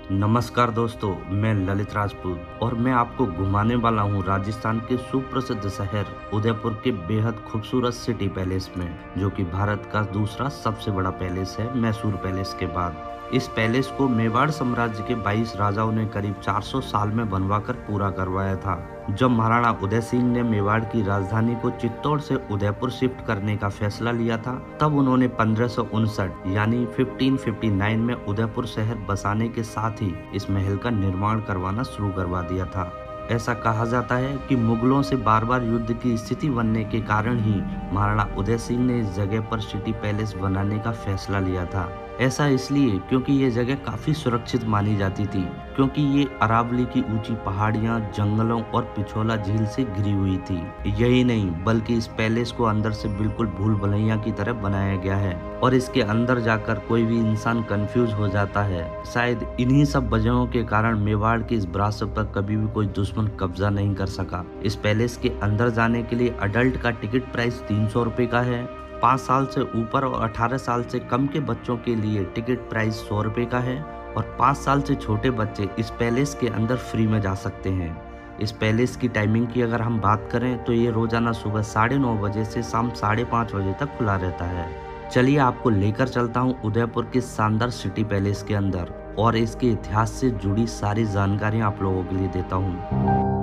नमस्कार दोस्तों, मैं ललित राजपूत और मैं आपको घुमाने वाला हूँ राजस्थान के सुप्रसिद्ध शहर उदयपुर के बेहद खूबसूरत सिटी पैलेस में, जो कि भारत का दूसरा सबसे बड़ा पैलेस है मैसूर पैलेस के बाद। इस पैलेस को मेवाड़ साम्राज्य के 22 राजाओं ने करीब 400 साल में बनवाकर पूरा करवाया था। जब महाराणा उदय सिंह ने मेवाड़ की राजधानी को चित्तौड़ से उदयपुर शिफ्ट करने का फैसला लिया था, तब उन्होंने 1559 यानी 1559 में उदयपुर शहर बसाने के साथ ही इस महल का निर्माण करवाना शुरू करवा दिया था। ऐसा कहा जाता है कि मुगलों से बार बार युद्ध की स्थिति बनने के कारण ही महाराणा उदय सिंह ने इस जगह पर सिटी पैलेस बनाने का फैसला लिया था। ऐसा इसलिए क्योंकि ये जगह काफी सुरक्षित मानी जाती थी, क्योंकि ये अरावली की ऊंची पहाड़ियां, जंगलों और पिछोला झील से घिरी हुई थी। यही नहीं बल्कि इस पैलेस को अंदर से बिल्कुल भूल भुलैया की तरह बनाया गया है और इसके अंदर जाकर कोई भी इंसान कंफ्यूज हो जाता है। शायद इन्हीं सब वजहों के कारण मेवाड़ की इस विरासत पर कभी भी कोई दुश्मन कब्जा नहीं कर सका। इस पैलेस के अंदर जाने के लिए अडल्ट का टिकट प्राइस 300 रुपए का है। 5 साल से ऊपर और 18 साल से कम के बच्चों के लिए टिकट प्राइस 100 रुपए का है और 5 साल से छोटे बच्चे इस पैलेस के अंदर फ्री में जा सकते हैं। इस पैलेस की टाइमिंग की अगर हम बात करें तो ये रोजाना सुबह 9:30 बजे से शाम 5:30 बजे तक खुला रहता है। चलिए आपको लेकर चलता हूँ उदयपुर के शानदार सिटी पैलेस के अंदर और इसके इतिहास से जुड़ी सारी जानकारियाँ आप लोगों के लिए देता हूँ।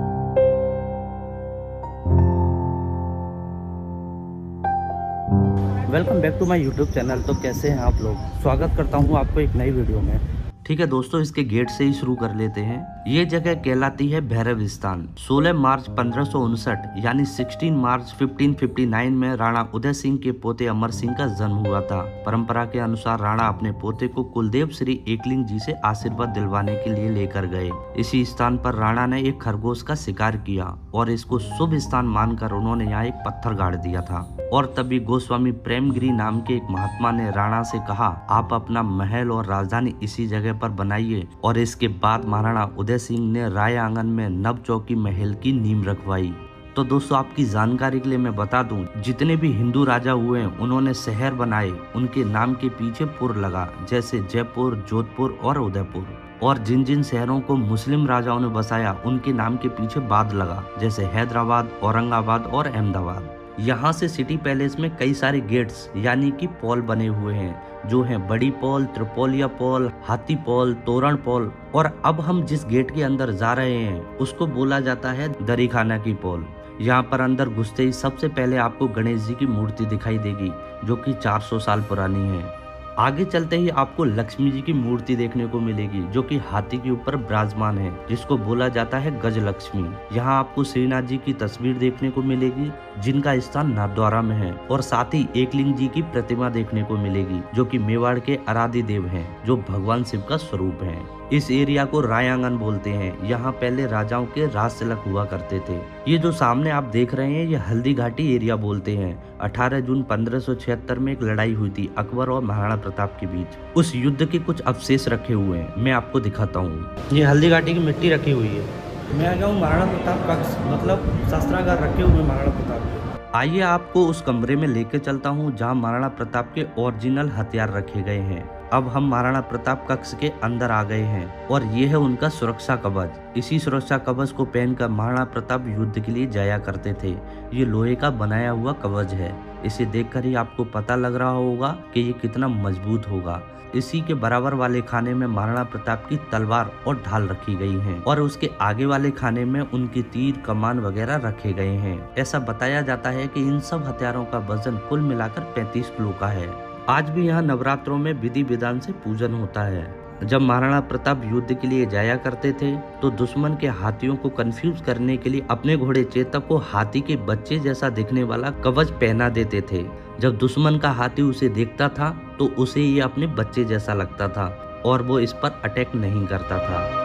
Welcome back to my YouTube channel. तो कैसे हैं आप लोग? स्वागत करता हूं आपको एक नई वीडियो में। ठीक है दोस्तों, इसके गेट से ही शुरू कर लेते हैं। ये जगह कहलाती है भैरव स्थान। 16 मार्च 1559 यानी 16 मार्च 1559 में राणा उदय सिंह के पोते अमर सिंह का जन्म हुआ था। परंपरा के अनुसार राणा अपने पोते को कुलदेव श्री एकलिंग जी से आशीर्वाद दिलवाने के लिए लेकर गए। इसी स्थान पर राणा ने एक खरगोश का शिकार किया और इसको शुभ स्थान मानकर उन्होंने यहाँ एक पत्थर गाड़ दिया था। और तभी गोस्वामी प्रेमगिरी नाम के एक महात्मा ने राणा से कहा, आप अपना महल और राजधानी इसी जगह पर बनाइए। और इसके बाद महाराणा उदय सिंह ने राय आंगन में नव चौकी महल की नींव रखवाई। तो दोस्तों आपकी जानकारी के लिए मैं बता दूं, जितने भी हिंदू राजा हुए हैं उन्होंने शहर बनाए, उनके नाम के पीछे पुर लगा, जैसे जयपुर, जोधपुर और उदयपुर। और जिन जिन शहरों को मुस्लिम राजाओं ने बसाया उनके नाम के पीछे बाद लगा, जैसे हैदराबाद, औरंगाबाद और अहमदाबाद। यहाँ से सिटी पैलेस में कई सारे गेट्स यानी कि पॉल बने हुए हैं, जो हैं बड़ी पॉल, त्रिपोलिया पॉल, हाथी पॉल, तोरण पॉल। और अब हम जिस गेट के अंदर जा रहे हैं उसको बोला जाता है दरीखाना की पॉल। यहाँ पर अंदर घुसते ही सबसे पहले आपको गणेश जी की मूर्ति दिखाई देगी, जो कि 400 साल पुरानी है। आगे चलते ही आपको लक्ष्मी जी की मूर्ति देखने को मिलेगी, जो कि हाथी के ऊपर विराजमान है, जिसको बोला जाता है गज लक्ष्मी। यहाँ आपको श्रीनाथ जी की तस्वीर देखने को मिलेगी, जिनका स्थान नाथद्वारा में है। और साथ ही एकलिंग जी की प्रतिमा देखने को मिलेगी, जो कि मेवाड़ के आराध्य देव हैं, जो भगवान शिव का स्वरूप है। इस एरिया को राय आंगन बोलते हैं। यहाँ पहले राजाओं के राज तिलक हुआ करते थे। ये जो सामने आप देख रहे हैं ये हल्दी घाटी एरिया बोलते हैं। 18 जून 1576 में एक लड़ाई हुई थी अकबर और महाराणा प्रताप के बीच। उस युद्ध के कुछ अवशेष रखे हुए हैं, मैं आपको दिखाता हूँ। ये हल्दी घाटी की मिट्टी रखी हुई है। मैं आ गया हूँ महाराणा प्रताप कक्ष, मतलब शस्त्रागार रखे हुए महाराणा प्रताप के। आइए आपको उस कमरे में लेके चलता हूँ जहाँ महाराणा प्रताप के ओरिजिनल हथियार रखे गए हैं। अब हम महाराणा प्रताप कक्ष के अंदर आ गए हैं और ये है उनका सुरक्षा कवच। इसी सुरक्षा कवच को पहनकर महाराणा प्रताप युद्ध के लिए जाया करते थे। ये लोहे का बनाया हुआ कवच है। इसे देखकर ही आपको पता लग रहा होगा कि ये कितना मजबूत होगा। इसी के बराबर वाले खाने में महाराणा प्रताप की तलवार और ढाल रखी गई हैं और उसके आगे वाले खाने में उनकी तीर, कमान वगैरह रखे गए हैं। ऐसा बताया जाता है कि इन सब हथियारों का वजन कुल मिलाकर 35 किलो का है। आज भी यहाँ नवरात्रों में विधि विधान से पूजन होता है। जब महाराणा प्रताप युद्ध के लिए जाया करते थे तो दुश्मन के हाथियों को कंफ्यूज करने के लिए अपने घोड़े चेतक को हाथी के बच्चे जैसा दिखने वाला कवच पहना देते थे। जब दुश्मन का हाथी उसे देखता था तो उसे ये अपने बच्चे जैसा लगता था और वो इस पर अटैक नहीं करता था।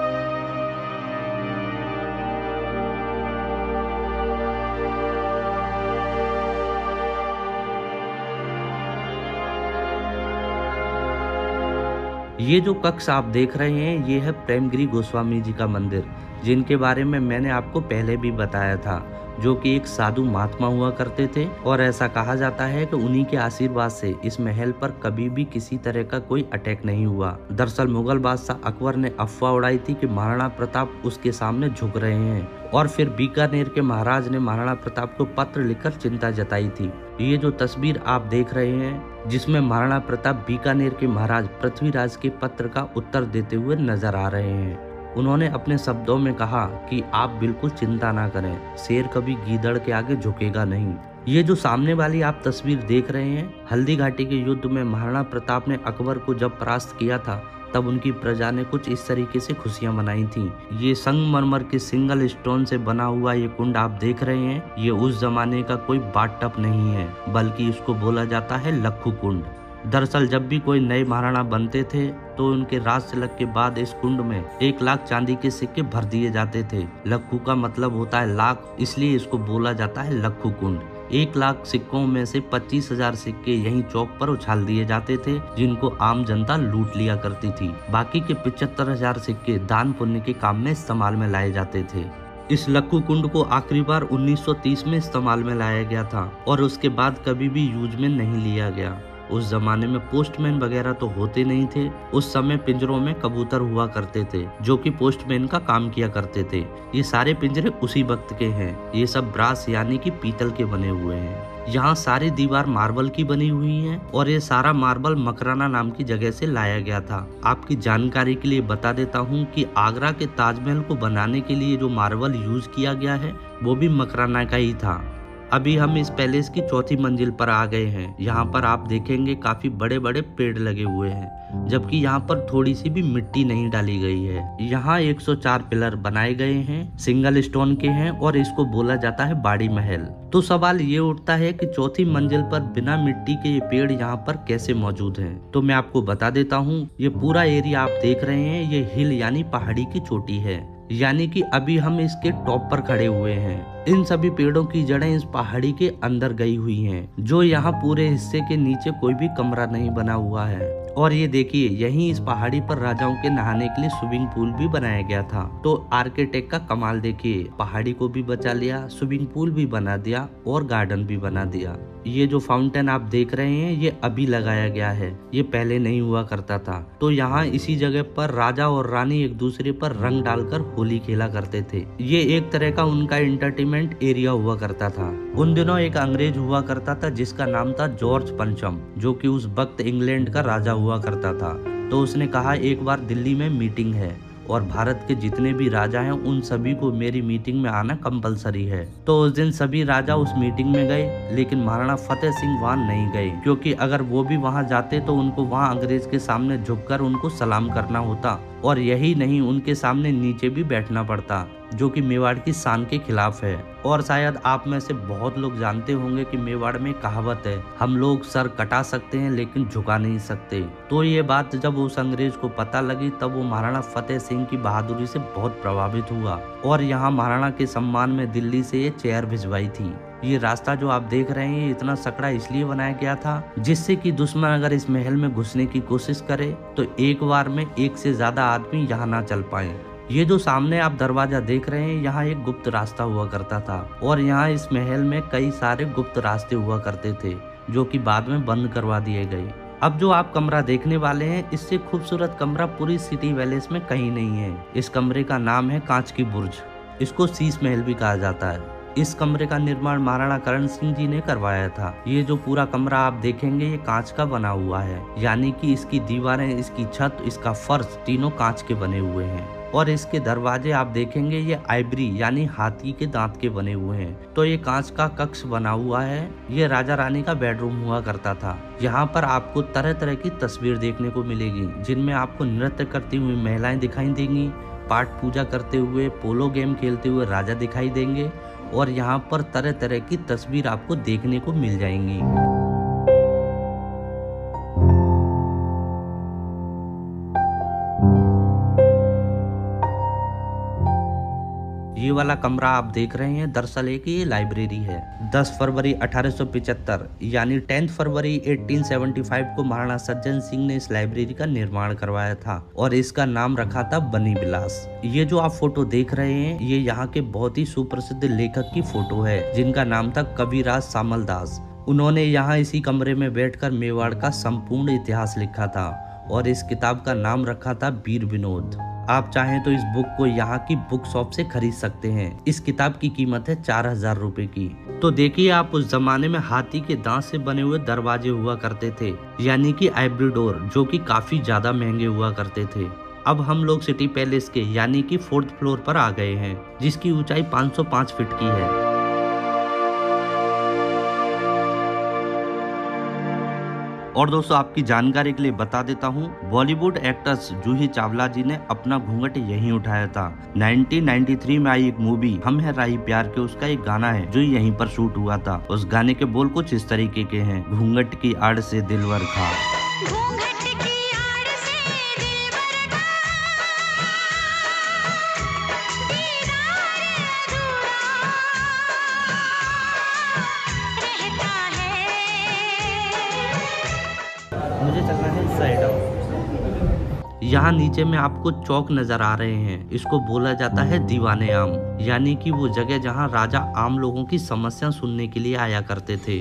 ये जो कक्ष आप देख रहे हैं ये है प्रेमगिरी गोस्वामी जी का मंदिर, जिनके बारे में मैंने आपको पहले भी बताया था, जो कि एक साधु महात्मा हुआ करते थे। और ऐसा कहा जाता है कि उन्हीं के आशीर्वाद से इस महल पर कभी भी किसी तरह का कोई अटैक नहीं हुआ। दरअसल मुगल बादशाह अकबर ने अफवाह उड़ाई थी कि महाराणा प्रताप उसके सामने झुक रहे हैं, और फिर बीकानेर के महाराज ने महाराणा प्रताप को पत्र लिखकर चिंता जताई थी। ये जो तस्वीर आप देख रहे हैं जिसमें महाराणा प्रताप बीकानेर के महाराज पृथ्वीराज के पत्र का उत्तर देते हुए नजर आ रहे हैं। उन्होंने अपने शब्दों में कहा कि आप बिल्कुल चिंता ना करें, शेर कभी गीदड़ के आगे झुकेगा नहीं। ये जो सामने वाली आप तस्वीर देख रहे हैं, हल्दी घाटी के युद्ध में महाराणा प्रताप ने अकबर को जब परास्त किया था तब उनकी प्रजा ने कुछ इस तरीके से खुशियां मनाई थी। ये संगमरमर के सिंगल स्टोन से बना हुआ ये कुंड आप देख रहे हैं, ये उस जमाने का कोई बाथटब नहीं है, बल्कि इसको बोला जाता है लक्खू कुंड। दरअसल जब भी कोई नए महाराणा बनते थे तो उनके राज तिलक के बाद इस कुंड में 1 लाख चांदी के सिक्के भर दिए जाते थे। लक्खू का मतलब होता है लाख, इसलिए इसको बोला जाता है लक्खू कुंड। 1 लाख सिक्कों में से 25,000 सिक्के यहीं चौक पर उछाल दिए जाते थे, जिनको आम जनता लूट लिया करती थी। बाकी के 75,000 सिक्के दान पुण्य के काम में इस्तेमाल में लाए जाते थे। इस लक्खू कुंड को आखिरी बार 1930 में इस्तेमाल में लाया गया था और उसके बाद कभी भी यूज में नहीं लिया गया। उस जमाने में पोस्टमैन वगैरह तो होते नहीं थे। उस समय पिंजरों में कबूतर हुआ करते थे जो कि पोस्टमैन का काम किया करते थे। ये सारे पिंजरे उसी वक्त के हैं। ये सब ब्रास यानी कि पीतल के बने हुए हैं। यहाँ सारी दीवार मार्बल की बनी हुई है और ये सारा मार्बल मकराना नाम की जगह से लाया गया था। आपकी जानकारी के लिए बता देता हूँ कि आगरा के ताजमहल को बनाने के लिए जो मार्बल यूज किया गया है वो भी मकराना का ही था। अभी हम इस पैलेस की 4थी मंजिल पर आ गए हैं। यहाँ पर आप देखेंगे काफी बड़े बड़े पेड़ लगे हुए हैं, जबकि यहाँ पर थोड़ी सी भी मिट्टी नहीं डाली गई है। यहाँ 104 पिलर बनाए गए हैं, सिंगल स्टोन के हैं और इसको बोला जाता है बाड़ी महल। तो सवाल ये उठता है कि 4थी मंजिल पर बिना मिट्टी के ये पेड़ यहाँ पर कैसे मौजूद हैं? तो मैं आपको बता देता हूँ, ये पूरा एरिया आप देख रहे हैं ये हिल यानी पहाड़ी की चोटी है, यानी कि अभी हम इसके टॉप पर खड़े हुए हैं। इन सभी पेड़ों की जड़ें इस पहाड़ी के अंदर गई हुई हैं, जो यहाँ पूरे हिस्से के नीचे कोई भी कमरा नहीं बना हुआ है। और ये देखिए, यहीं इस पहाड़ी पर राजाओं के नहाने के लिए स्विमिंग पूल भी बनाया गया था। तो आर्किटेक्ट का कमाल देखिए, पहाड़ी को भी बचा लिया, स्विमिंग पूल भी बना दिया और गार्डन भी बना दिया। ये जो फाउंटेन आप देख रहे हैं ये अभी लगाया गया है, ये पहले नहीं हुआ करता था। तो यहाँ इसी जगह पर राजा और रानी एक दूसरे पर रंग डालकर होली खेला करते थे। ये एक तरह का उनका एंटरटेनमेंट एरिया हुआ करता था। उन दिनों एक अंग्रेज हुआ करता था जिसका नाम था जॉर्ज पंचम, जो कि उस वक्त इंग्लैंड का राजा हुआ करता था। तो उसने कहा एक बार दिल्ली में मीटिंग है और भारत के जितने भी राजा हैं उन सभी को मेरी मीटिंग में आना कंपलसरी है। तो उस दिन सभी राजा उस मीटिंग में गए, लेकिन महाराणा फतेह सिंह वहां नहीं गए, क्योंकि अगर वो भी वहां जाते तो उनको वहां अंग्रेज के सामने झुककर उनको सलाम करना होता, और यही नहीं उनके सामने नीचे भी बैठना पड़ता, जो कि मेवाड़ की शान के खिलाफ है। और शायद आप में से बहुत लोग जानते होंगे कि मेवाड़ में कहावत है, हम लोग सर कटा सकते हैं लेकिन झुका नहीं सकते। तो ये बात जब उस अंग्रेज को पता लगी तब वो महाराणा फतेह सिंह की बहादुरी से बहुत प्रभावित हुआ और यहाँ महाराणा के सम्मान में दिल्ली से ये चेयर भिजवाई थी। ये रास्ता जो आप देख रहे हैं इतना सकड़ा इसलिए बनाया गया था जिससे कि दुश्मन अगर इस महल में घुसने की कोशिश करे तो एक बार में एक से ज्यादा आदमी यहाँ ना चल पाए। ये जो सामने आप दरवाजा देख रहे हैं यहाँ एक गुप्त रास्ता हुआ करता था और यहाँ इस महल में कई सारे गुप्त रास्ते हुआ करते थे जो कि बाद में बंद करवा दिए गए। अब जो आप कमरा देखने वाले हैं इससे खूबसूरत कमरा पूरी सिटी पैलेस में कहीं नहीं है। इस कमरे का नाम है कांच की बुर्ज, इसको शीश महल भी कहा जाता है। इस कमरे का निर्माण महाराणा करण सिंह जी ने करवाया था। ये जो पूरा कमरा आप देखेंगे ये कांच का बना हुआ है, यानी कि इसकी दीवारें, इसकी छत, इसका फर्श तीनों कांच के बने हुए हैं और इसके दरवाजे आप देखेंगे ये आइवरी यानी हाथी के दांत के बने हुए हैं। तो ये कांच का कक्ष बना हुआ है, ये राजा रानी का बेडरूम हुआ करता था। यहाँ पर आपको तरह तरह की तस्वीर देखने को मिलेगी जिनमें आपको नृत्य करती हुई महिलाएं दिखाई देंगी, पाठ पूजा करते हुए, पोलो गेम खेलते हुए राजा दिखाई देंगे और यहाँ पर तरह तरह की तस्वीर आपको देखने को मिल जाएंगी। ये वाला कमरा आप देख रहे हैं दरअसल एक ये लाइब्रेरी है। 10 फरवरी 1875 यानी 10 फरवरी 1875 को महाराणा सज्जन सिंह ने इस लाइब्रेरी का निर्माण करवाया था और इसका नाम रखा था बनी विलास। ये जो आप फोटो देख रहे हैं ये यहाँ के बहुत ही सुप्रसिद्ध लेखक की फोटो है जिनका नाम था कविराज सामल दास। उन्होंने यहाँ इसी कमरे में बैठकर मेवाड़ का संपूर्ण इतिहास लिखा था और इस किताब का नाम रखा था वीर विनोद। आप चाहें तो इस बुक को यहाँ की बुक शॉप से खरीद सकते हैं। इस किताब की कीमत है 4000 रुपए की। तो देखिए आप, उस जमाने में हाथी के दांत से बने हुए दरवाजे हुआ करते थे यानी कि आइवरी डोर, जो कि काफी ज्यादा महंगे हुआ करते थे। अब हम लोग सिटी पैलेस के यानी कि 4th फ्लोर पर आ गए हैं जिसकी ऊंचाई 505 फीट की है। और दोस्तों आपकी जानकारी के लिए बता देता हूँ, बॉलीवुड एक्ट्रेस जूही चावला जी ने अपना घूंघट यहीं उठाया था। 1993 में आई एक मूवी हम है राही प्यार के, उसका एक गाना है जो यहीं पर शूट हुआ था। उस गाने के बोल कुछ इस तरीके के हैं, घूंघट की आड़ से दिलवर खा। मुझे चलना है इस साइड। यहाँ नीचे में आपको चौक नजर आ रहे हैं, इसको बोला जाता है दीवाने आम, यानी कि वो जगह जहाँ राजा आम लोगों की समस्या सुनने के लिए आया करते थे।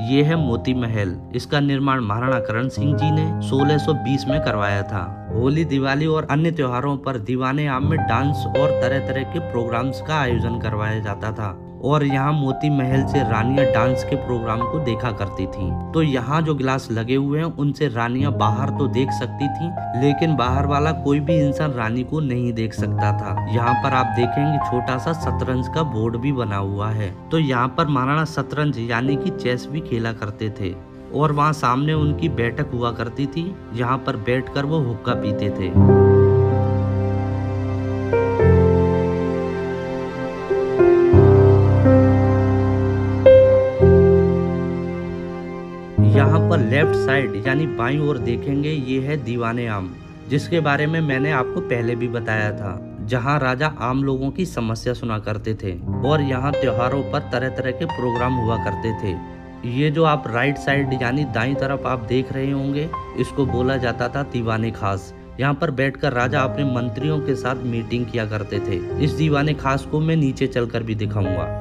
ये है मोती महल। इसका निर्माण महाराणा करण सिंह जी ने 1620 में करवाया था। होली, दिवाली और अन्य त्योहारों पर दीवाने आम में डांस और तरह तरह के प्रोग्राम्स का आयोजन करवाया जाता था और यहाँ मोती महल से रानियां डांस के प्रोग्राम को देखा करती थी। तो यहाँ जो गिलास लगे हुए हैं उनसे रानियां बाहर तो देख सकती थी, लेकिन बाहर वाला कोई भी इंसान रानी को नहीं देख सकता था। यहाँ पर आप देखेंगे छोटा सा शतरंज का बोर्ड भी बना हुआ है। तो यहाँ पर महाराणा शतरंज यानी कि चेस भी खेला करते थे और वहाँ सामने उनकी बैठक हुआ करती थी। यहाँ पर बैठकर वो हुक्का पीते थे। यहाँ पर लेफ्ट साइड यानी बाईं ओर देखेंगे, ये है दीवाने आम, जिसके बारे में मैंने आपको पहले भी बताया था, जहाँ राजा आम लोगों की समस्या सुना करते थे और यहाँ त्योहारों पर तरह तरह के प्रोग्राम हुआ करते थे। ये जो आप राइट साइड यानी दाईं तरफ आप देख रहे होंगे, इसको बोला जाता था दीवाने खास। यहाँ पर बैठकर राजा अपने मंत्रियों के साथ मीटिंग किया करते थे। इस दीवाने खास को मैं नीचे चलकर भी दिखाऊंगा।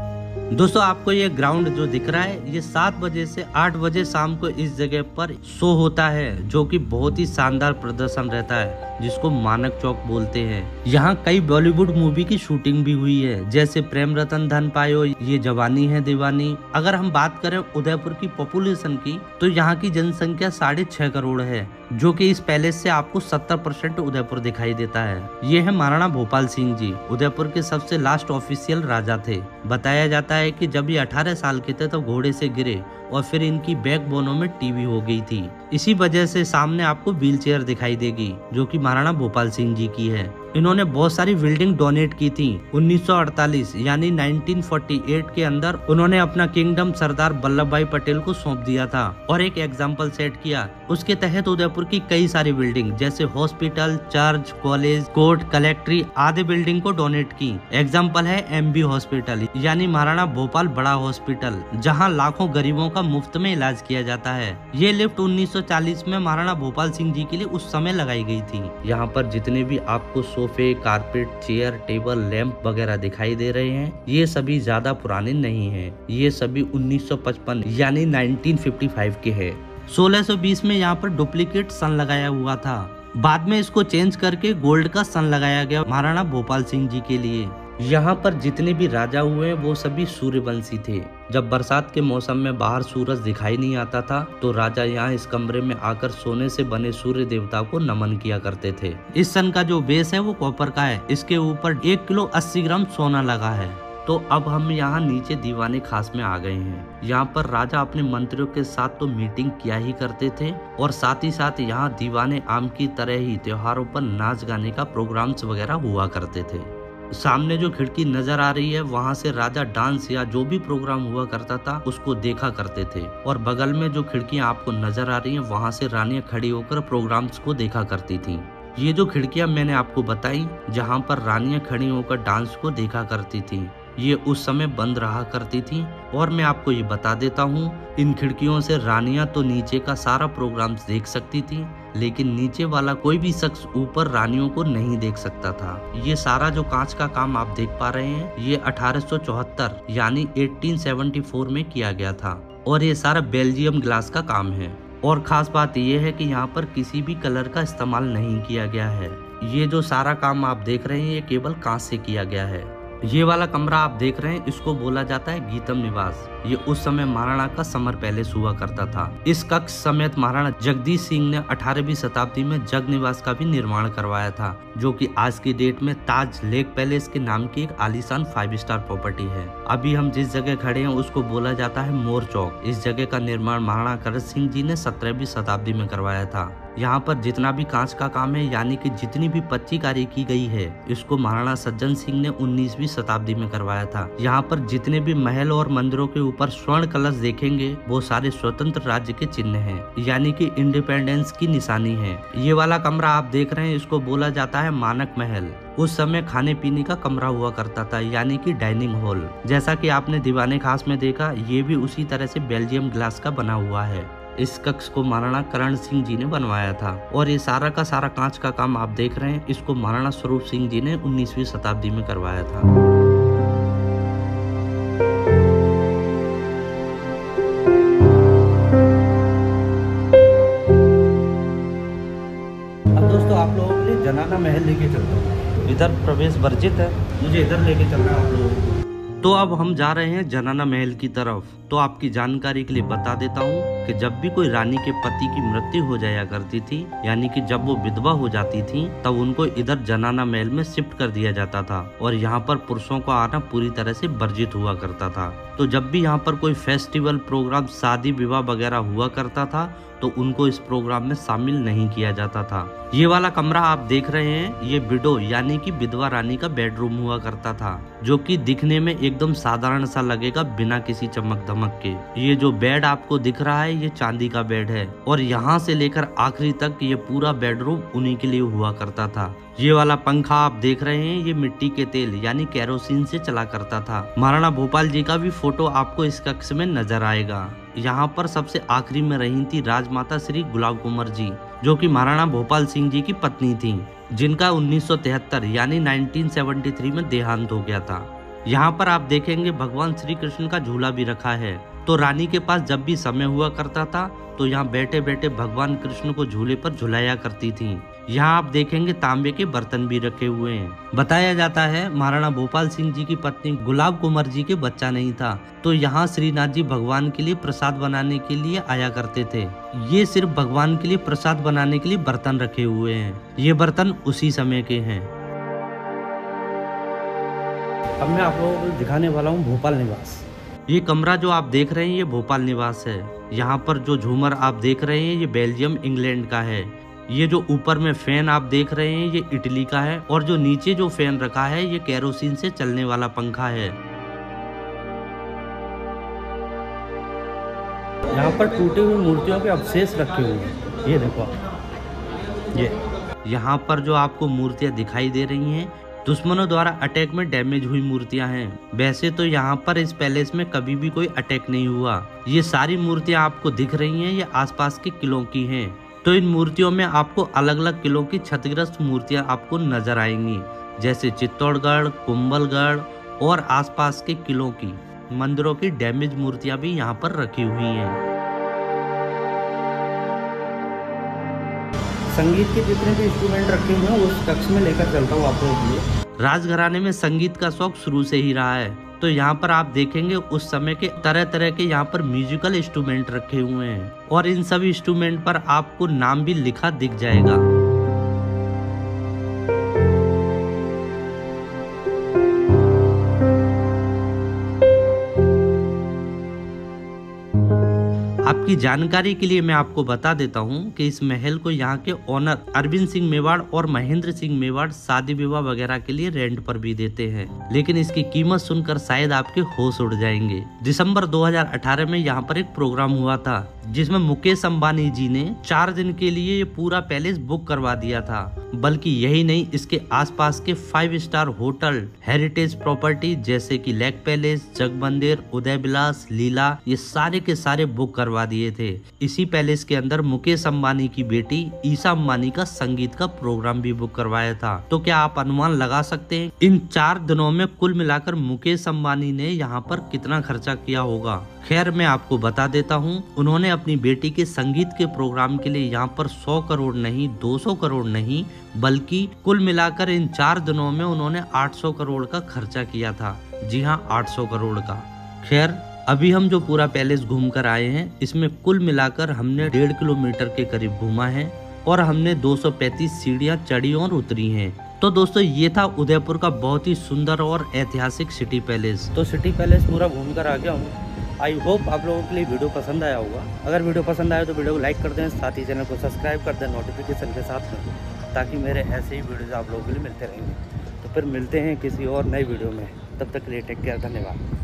दोस्तों आपको ये ग्राउंड जो दिख रहा है, ये 7 बजे से 8 बजे शाम को इस जगह पर शो होता है, जो कि बहुत ही शानदार प्रदर्शन रहता है, जिसको मानक चौक बोलते हैं। यहाँ कई बॉलीवुड मूवी की शूटिंग भी हुई है, जैसे प्रेम रतन धन पायो, ये जवानी है दीवानी। अगर हम बात करें उदयपुर की पॉपुलेशन की, तो यहाँ की जनसंख्या 6.5 करोड़ है, जो कि इस पैलेस से आपको 70% उदयपुर दिखाई देता है। ये है महाराणा भोपाल सिंह जी, उदयपुर के सबसे लास्ट ऑफिशियल राजा थे। बताया जाता है कि जब ये 18 साल के थे तब घोड़े से गिरे और फिर इनकी बैकबोनों में टीबी हो गई थी। इसी वजह से सामने आपको व्हील चेयर दिखाई देगी, जो कि महाराणा भोपाल सिंह जी की है। इन्होंने बहुत सारी बिल्डिंग डोनेट की थी। 1948 यानी 1948 के अंदर उन्होंने अपना किंगडम सरदार वल्लभ भाई पटेल को सौंप दिया था और एक एग्जाम्पल सेट किया। उसके तहत उदयपुर की कई सारी बिल्डिंग जैसे हॉस्पिटल, चर्च, कॉलेज, कोर्ट, कलेक्ट्री आदि बिल्डिंग को डोनेट की। एग्जाम्पल है MB हॉस्पिटल यानी महाराणा भोपाल बड़ा हॉस्पिटल, जहाँ लाखों गरीबों का मुफ्त में इलाज किया जाता है। ये लिफ्ट 1940 में महाराणा भोपाल सिंह जी के लिए उस समय लगाई गई थी। यहाँ पर जितने भी आपको सोफे, कारपेट, चेयर, टेबल, लैंप वगैरह दिखाई दे रहे हैं, ये सभी ज्यादा पुराने नहीं हैं। ये सभी 1955 यानी 1955 के हैं। 1620 में यहाँ पर डुप्लीकेट सन लगाया हुआ था। बाद में इसको चेंज करके गोल्ड का सन लगाया गया महाराणा भोपाल सिंह जी के लिए। यहाँ पर जितने भी राजा हुए वो सभी सूर्यवंशी थे। जब बरसात के मौसम में बाहर सूरज दिखाई नहीं आता था तो राजा यहाँ इस कमरे में आकर सोने से बने सूर्य देवता को नमन किया करते थे। इस सन का जो बेस है वो कॉपर का है। इसके ऊपर 1 किलो 80 ग्राम सोना लगा है। तो अब हम यहाँ नीचे दीवाने खास में आ गए हैं। यहाँ पर राजा अपने मंत्रियों के साथ तो मीटिंग किया ही करते थे और साथ ही साथ यहाँ दीवाने आम की तरह ही त्योहारों पर नाच गाने का प्रोग्राम्स वगैरह हुआ करते थे। सामने जो खिड़की नजर आ रही है वहाँ से राजा डांस या जो भी प्रोग्राम हुआ करता था उसको देखा करते थे और बगल में जो खिड़कियाँ आपको नजर आ रही हैं वहाँ से रानियां खड़ी होकर प्रोग्राम्स को देखा करती थी। ये जो खिड़कियां मैंने आपको बताई जहां पर रानियां खड़ी होकर डांस को देखा करती थी, ये उस समय बंद रहा करती थी। और मैं आपको ये बता देता हूँ, इन खिड़कियों से रानियां तो नीचे का सारा प्रोग्राम देख सकती थी, लेकिन नीचे वाला कोई भी शख्स ऊपर रानियों को नहीं देख सकता था। ये सारा जो कांच का काम आप देख पा रहे हैं, ये 1874 यानी 1874 में किया गया था और ये सारा बेल्जियम ग्लास का काम है। और खास बात यह है कि यहाँ पर किसी भी कलर का इस्तेमाल नहीं किया गया है। ये जो सारा काम आप देख रहे हैं, ये केवल कांच से किया गया है। ये वाला कमरा आप देख रहे हैं, इसको बोला जाता है गीतम निवास। ये उस समय महाराणा का समर पैलेस हुआ करता था। इस कक्ष समेत महाराणा जगदीश सिंह ने 18वीं शताब्दी में जग निवास का भी निर्माण करवाया था, जो कि आज की डेट में ताज लेक पैलेस के नाम की एक आलीशान 5 स्टार प्रॉपर्टी है। अभी हम जिस जगह खड़े हैं उसको बोला जाता है मोर चौक। इस जगह का निर्माण महाराणा करण सिंह जी ने 17वीं शताब्दी में करवाया था। यहाँ पर जितना भी कांच का काम है, यानी कि जितनी भी पच्चीकारी की गई है, इसको महाराणा सज्जन सिंह ने 19वीं शताब्दी में करवाया था। यहाँ पर जितने भी महल और मंदिरों के ऊपर स्वर्ण कलश देखेंगे, वो सारे स्वतंत्र राज्य के चिन्ह हैं, यानी कि इंडिपेंडेंस की निशानी है। ये वाला कमरा आप देख रहे हैं, इसको बोला जाता है मानक महल। उस समय खाने पीने का कमरा हुआ करता था, यानी कि डाइनिंग हॉल। जैसा कि आपने दीवाने खास में देखा, ये भी उसी तरह से बेल्जियम ग्लास का बना हुआ है। इस कक्ष को महाराणा करण सिंह जी ने बनवाया था और ये सारा का सारा कांच का काम आप देख रहे हैं, इसको महाराणा स्वरूप सिंह जी ने 19वीं शताब्दी में करवाया था। अब दोस्तों आप लोगों के लिए जनाना महल लेके चलता हूँ। इधर प्रवेश वर्जित है, मुझे इधर लेके चलना है आप लोगों को। तो अब हम जा रहे हैं जनाना महल की तरफ। तो आपकी जानकारी के लिए बता देता हूँ कि जब भी कोई रानी के पति की मृत्यु हो जाया करती थी, यानी कि जब वो विधवा हो जाती थी, तब उनको इधर जनाना महल में शिफ्ट कर दिया जाता था और यहाँ पर पुरुषों का आना पूरी तरह से वर्जित हुआ करता था। तो जब भी यहाँ पर कोई फेस्टिवल प्रोग्राम, शादी विवाह वगैरह हुआ करता था, तो उनको इस प्रोग्राम में शामिल नहीं किया जाता था। ये वाला कमरा आप देख रहे हैं, ये विडो यानी कि विधवा रानी का बेडरूम हुआ करता था, जो कि दिखने में एकदम साधारण सा लगेगा, बिना किसी चमक धमक के। ये जो बेड आपको दिख रहा है, ये चांदी का बेड है और यहाँ से लेकर आखिरी तक ये पूरा बेडरूम उन्हीं के लिए हुआ करता था। ये वाला पंखा आप देख रहे हैं, ये मिट्टी के तेल यानी केरोसिन से चला करता था। महाराणा भोपाल जी का भी फोटो आपको इस कक्ष में नजर आएगा। यहाँ पर सबसे आखिरी में रही थी राजमाता श्री गुलाब कुंवर जी, जो कि महाराणा भोपाल सिंह जी की पत्नी थी, जिनका 1973 यानी 1973 में देहांत हो गया था। यहाँ पर आप देखेंगे भगवान श्री कृष्ण का झूला भी रखा है। तो रानी के पास जब भी समय हुआ करता था, तो यहाँ बैठे बैठे भगवान कृष्ण को झूले पर झुलाया करती थी। यहाँ आप देखेंगे तांबे के बर्तन भी रखे हुए हैं। बताया जाता है महाराणा भोपाल सिंह जी की पत्नी गुलाब कुंवर जी के बच्चा नहीं था, तो यहाँ श्रीनाथ जी भगवान के लिए प्रसाद बनाने के लिए आया करते थे। ये सिर्फ भगवान के लिए प्रसाद बनाने के लिए बर्तन रखे हुए हैं। ये बर्तन उसी समय के हैं। अब मैं आप लोगों को दिखाने वाला हूँ भोपाल निवास। ये कमरा जो आप देख रहे हैं, ये भोपाल निवास है। यहाँ पर जो झूमर आप देख रहे हैं, ये बेल्जियम इंग्लैंड का है। ये जो ऊपर में फैन आप देख रहे हैं, ये इटली का है और जो नीचे जो फैन रखा है, ये केरोसिन से चलने वाला पंखा है। यहाँ पर टूटी हुई मूर्तियों के अवशेष रखे हुए हैं, ये देखो ये यहाँ पर जो आपको मूर्तियाँ दिखाई दे रही हैं, दुश्मनों द्वारा अटैक में डैमेज हुई मूर्तियां हैं। वैसे तो यहाँ पर इस पैलेस में कभी भी कोई अटैक नहीं हुआ। ये सारी मूर्तियां आपको दिख रही हैं, ये आसपास के किलों की हैं। तो इन मूर्तियों में आपको अलग अलग किलों की क्षतिग्रस्त मूर्तियां आपको नजर आएंगी, जैसे चित्तौड़गढ़, कुंभलगढ़ और आसपास के किलों की मंदिरों की डैमेज मूर्तियां भी यहाँ पर रखी हुई हैं। संगीत के जितने भी इंस्ट्रूमेंट रखे हुए हैं उस कक्ष में लेकर चलता हूँ आप लोगों के लिए। राजघराने में संगीत का शौक शुरू से ही रहा है, तो यहाँ पर आप देखेंगे उस समय के तरह तरह के यहाँ पर म्यूजिकल इंस्ट्रूमेंट रखे हुए हैं और इन सभी इंस्ट्रूमेंट पर आपको नाम भी लिखा दिख जाएगा। आपकी जानकारी के लिए मैं आपको बता देता हूं कि इस महल को यहाँ के ओनर अरविंद सिंह मेवाड़ और महेंद्र सिंह मेवाड़ शादी विवाह वगैरह के लिए रेंट पर भी देते हैं, लेकिन इसकी कीमत सुनकर शायद आपके होश उड़ जाएंगे। दिसंबर 2018 में यहाँ पर एक प्रोग्राम हुआ था, जिसमें मुकेश अंबानी जी ने 4 दिन के लिए ये पूरा पैलेस बुक करवा दिया था बल्कि यही नहीं, इसके आसपास के 5 स्टार होटल, हेरिटेज प्रॉपर्टी जैसे कि लेक पैलेस, जगमंदिर, उदय विलास, लीला, ये सारे के सारे बुक करवा दिए थे। इसी पैलेस के अंदर मुकेश अंबानी की बेटी ईशा अंबानी का संगीत का प्रोग्राम भी बुक करवाया था। तो क्या आप अनुमान लगा सकते हैं इन 4 दिनों में कुल मिलाकर मुकेश अंबानी ने यहाँ पर कितना खर्चा किया होगा? खैर, मैं आपको बता देता हूँ, उन्होंने अपनी बेटी के संगीत के प्रोग्राम के लिए यहाँ पर 100 करोड़ नहीं, 200 करोड़ नहीं, बल्कि कुल मिलाकर इन 4 दिनों में उन्होंने 800 करोड़ का खर्चा किया था। जी हाँ, 800 करोड़ का। खैर, अभी हम जो पूरा पैलेस घूम कर आए हैं, इसमें कुल मिलाकर हमने 1.5 किलोमीटर के करीब घूमा है और हमने 235 सीढ़ियाँ चढ़ी और उतरी हैं। तो दोस्तों, ये था उदयपुर का बहुत ही सुंदर और ऐतिहासिक सिटी पैलेस। तो सिटी पैलेस पूरा घूम कर आ गया हूँ। आई होप आप लोगों के लिए वीडियो पसंद आया होगा। अगर वीडियो पसंद आया तो वीडियो को लाइक कर दें, साथ ही चैनल को सब्सक्राइब कर दें नोटिफिकेशन के साथ में, ताकि मेरे ऐसे ही वीडियोज़ आप लोगों के लिए मिलते रहेंगे। तो फिर मिलते हैं किसी और नई वीडियो में, तब तक के लिए टेक केयर, धन्यवाद।